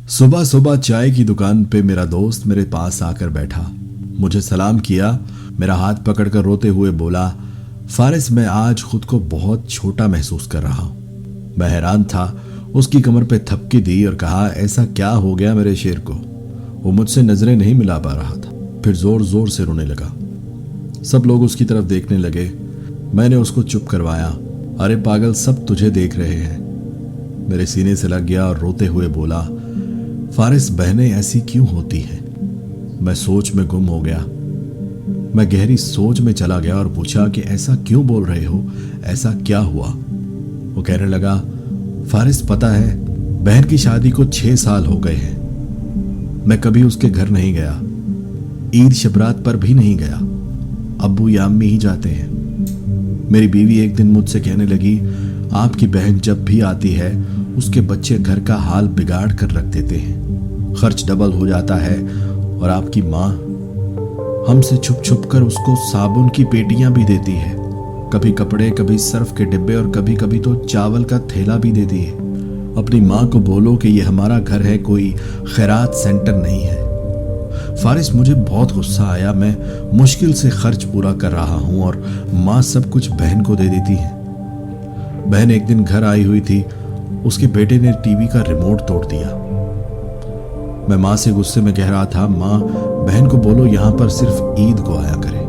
सुबह सुबह चाय की दुकान पे मेरा दोस्त मेरे पास आकर बैठा, मुझे सलाम किया, मेरा हाथ पकड़कर रोते हुए बोला, फारिस मैं आज खुद को बहुत छोटा महसूस कर रहा हूं। मैं हैरान था, उसकी कमर पे थपकी दी और कहा, ऐसा क्या हो गया मेरे शेर को? वो मुझसे नजरें नहीं मिला पा रहा था, फिर जोर जोर से रोने लगा। सब लोग उसकी तरफ देखने लगे। मैंने उसको चुप करवाया। अरे पागल, सब तुझे देख रहे हैं। मेरे सीने से लग गया और रोते हुए बोला, फारिस बहनें ऐसी क्यों होती हैं? मैं सोच में गुम हो गया। मैं गहरी सोच में चला गया और पूछा कि ऐसा क्यों बोल रहे हो, ऐसा क्या हुआ? वो कहने लगा, फारिस पता है, बहन की शादी को 6 साल हो गए हैं। मैं कभी उसके घर नहीं गया, ईद शबरात पर भी नहीं गया। अब्बू या अम्मी ही जाते हैं। मेरी बीवी एक दिन मुझसे कहने लगी, आपकी बहन जब भी आती है उसके बच्चे घर का हाल बिगाड़ कर रख देते हैं, खर्च डबल हो जाता है। और आपकी माँ हमसे छुप छुप कर उसको साबुन की पेटियां भी देती है, कभी कपड़े, कभी सर्फ के डिब्बे और कभी कभी तो चावल का थैला भी देती है। अपनी माँ को बोलो कि यह हमारा घर है, कोई खैरात सेंटर नहीं है। फारिस मुझे बहुत गुस्सा आया। मैं मुश्किल से खर्च पूरा कर रहा हूं और माँ सब कुछ बहन को दे देती है। बहन एक दिन घर आई हुई थी, उसके बेटे ने टीवी का रिमोट तोड़ दिया। मैं माँ से गुस्से में कह रहा था, माँ बहन को बोलो यहां पर सिर्फ ईद को आया करे,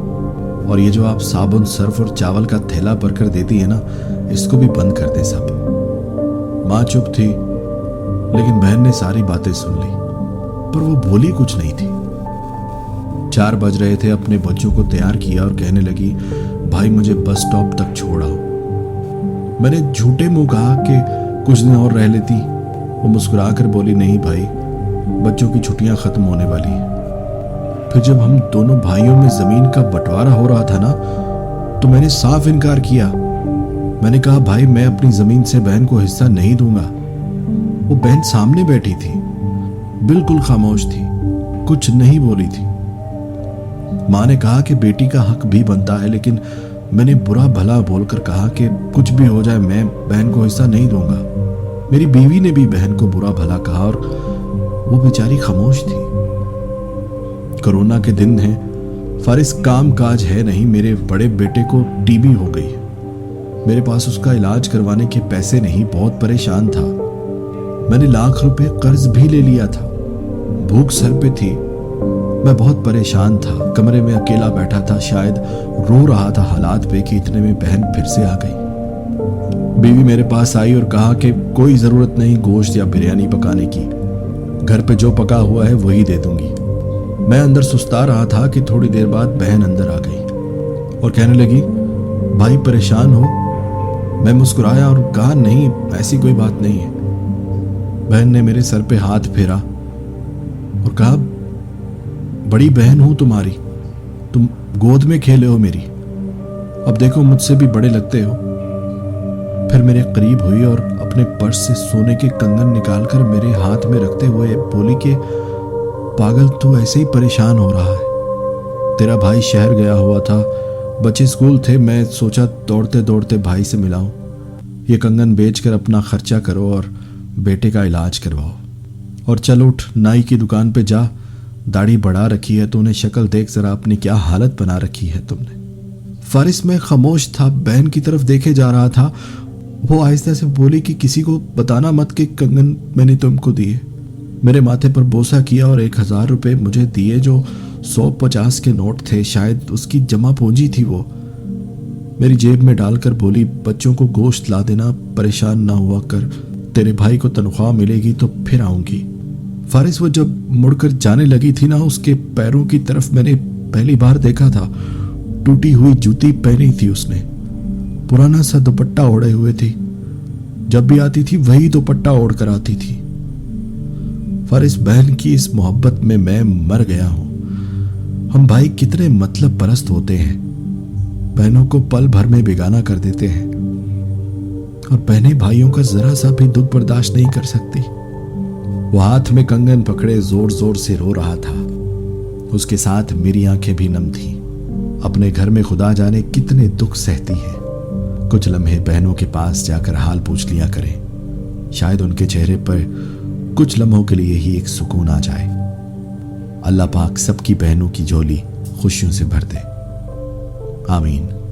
और ये जो आप साबुन, सर्फ और चावल का थैला भरकर देती है ना, इसको भी बंद कर दे सब। माँ चुप थी, लेकिन बहन ने सारी बातें सुन ली, पर वो बोली कुछ नहीं थी। 4 बज रहे थे। अपने बच्चों को तैयार किया और कहने लगी, भाई मुझे बस स्टॉप तक छोड़ आओ। मैंने झूठे मुंह कहा कि कुछ दिन और रह लेती। वो मुस्कुराकर बोली, नहीं भाई, बच्चों की छुट्टियां खत्म होने वाली हैं। फिर जब हम दोनों भाइयों में जमीन का बंटवारा हो रहा था ना, तो मैंने साफ इनकार किया। मैंने कहा, भाई मैं अपनी जमीन से बहन को हिस्सा नहीं दूंगा। वो बहन सामने बैठी थी, बिल्कुल खामोश थी, कुछ नहीं बोली थी। माँ ने कहा कि बेटी का हक भी बनता है, लेकिन मैंने बुरा भला बोलकर कहा कि कुछ भी हो जाए मैं बहन को हिस्सा नहीं दूंगा। मेरी बीवी ने भी बहन को बुरा भला कहा और वो बेचारी खामोश थी। कोरोना के दिन है, फारिस काम काज है नहीं। मेरे बड़े बेटे को टीबी हो गई है। मेरे पास उसका इलाज करवाने के पैसे नहीं, बहुत परेशान था। मैंने लाख रुपए कर्ज भी ले लिया था। भूख सर पे थी, मैं बहुत परेशान था। कमरे में अकेला बैठा था, शायद रो रहा था हालात पे कि इतने में बहन फिर से आ गई। बीवी मेरे पास आई और कहा कि कोई जरूरत नहीं गोश्त या बिरयानी पकाने की, घर पे जो पका हुआ है वही दे दूंगी। मैं अंदर सुस्ता रहा था कि थोड़ी देर बाद बहन अंदर आ गई और कहने लगी, भाई परेशान हो? मैं मुस्कुराया और कहा, नहीं ऐसी कोई बात नहीं है। बहन ने मेरे सर पे हाथ फेरा और कहा, बड़ी बहन हूं तुम्हारी, तुम गोद में खेले हो मेरी, अब देखो मुझसे भी बड़े लगते हो। फिर मेरे करीब हुई और अपने पर्स से सोने के कंगन निकालकर मेरे हाथ में रखते हुए बोली कि पागल, तू ऐसे ही परेशान हो रहा है। तेरा भाई शहर गया हुआ था, बच्चे स्कूल थे, मैं सोचा दौड़ते दौड़ते भाई से मिलाऊं। ये कंगन बेचकर अपना खर्चा करो और बेटे का इलाज करवाओ। और चल उठ, नाई की दुकान पे जा, दाढ़ी बढ़ा रखी है तूने, शक्ल देख जरा अपनी क्या हालत बना रखी है तुमने। फारिस में खामोश था, बहन की तरफ देखे जा रहा था। वो आहिस्ता से बोली कि किसी को बताना मत कि कंगन मैंने तुमको दिए। मेरे माथे पर बोसा किया और 1000 रुपये मुझे दिए, जो 150 के नोट थे, शायद उसकी जमा पूंजी थी। वो मेरी जेब में डालकर बोली, बच्चों को गोश्त ला देना, परेशान ना हुआ कर, तेरे भाई को तनख्वाह मिलेगी तो फिर आऊंगी। फारिस वो जब मुड़कर जाने लगी थी ना, उसके पैरों की तरफ मैंने पहली बार देखा था। टूटी हुई जूती पहनी थी उसने, पुराना सा दुपट्टा ओढ़े हुए थी। जब भी आती थी वही दुपट्टा ओढ़ कर आती थी। फारिस बहन की इस मोहब्बत में मैं मर गया हूं। हम भाई कितने मतलब परस्त होते हैं, बहनों को पल भर में बेगाना कर देते हैं, और बहनें भाइयों का जरा सा भी दुख बर्दाश्त नहीं कर सकती। वो हाथ में कंगन पकड़े जोर जोर से रो रहा था। उसके साथ मेरी आंखें भी नम थीं। अपने घर में खुदा जाने कितने दुख सहती है। कुछ लम्हे बहनों के पास जाकर हाल पूछ लिया करें, शायद उनके चेहरे पर कुछ लम्हों के लिए ही एक सुकून आ जाए। अल्लाह पाक सबकी बहनों की झोली खुशियों से भर दे। आमीन।